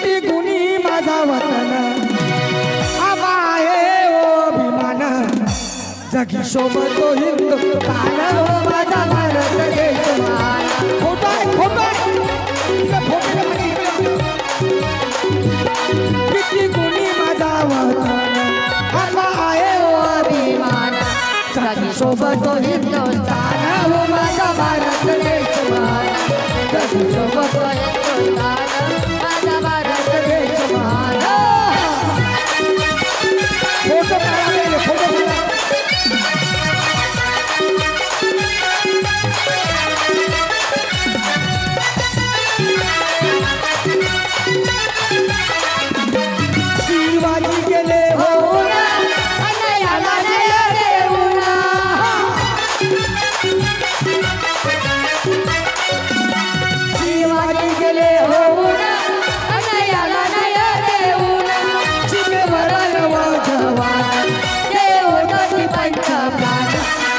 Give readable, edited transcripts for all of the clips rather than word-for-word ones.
किती गुणी माझा वतन आबा आहे ओ अभिमान जगी शोभतो हिंदुस्तान हो माझा भारत देश फोटो आहे फोटो आहे किती गुणी माझा वतन आबा आहे ओ अभिमान जगी शोभतो हिंदुस्तान हो माझा भारत देश जगी शोभतो हिंदुस्तान माझा भारत देश फोटो काढा फोटो शिवाजी गेले हो शिवाजी गेले हो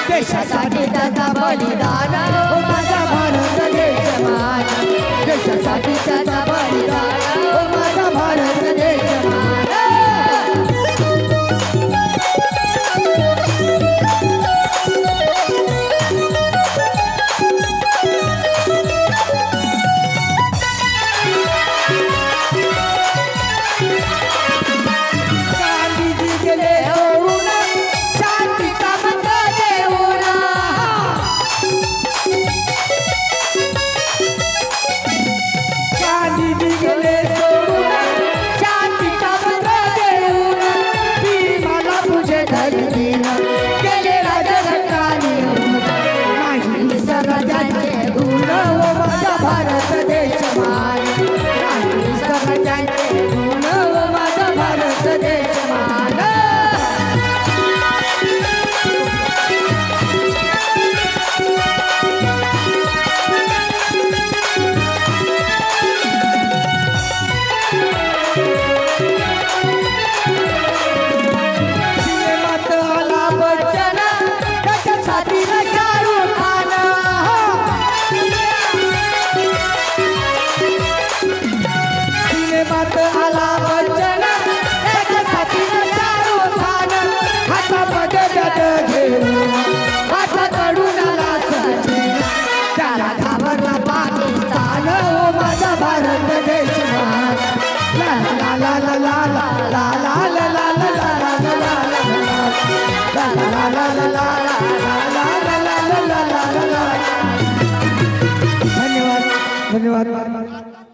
देशासाठी त्याचा बलिदान हो माझा भारत देश मान देशासाठी त्याचा बलिदान हो माझा भारत देश मान गांधीजी गेले सोडून शांतीचा मंत्र देऊन गांधीजी गेले सोडून शांतीचा मंत्र देऊन भीमाला तुझे धरतीन गेले राजघट्टाने नाही स्वराज्याचे गुण हो माझा भारत देश मान नाही स्वराज्याचे गुण हो माझा भारत देश मान सिनेमात आला बच्चन त्याच्या साथीला शाहरुख खान सिनेमात आला बच्चन त्याच्या साथीला शाहरुख खान हातामध्ये गद घेऊन हाताकडून आला सचिन त्याला घाबरला पाकिस्तान हो माझा भारत देश मान ला ला ला ला ला ला ला ला ला ला ला ला ला धन्यवाद धन्यवाद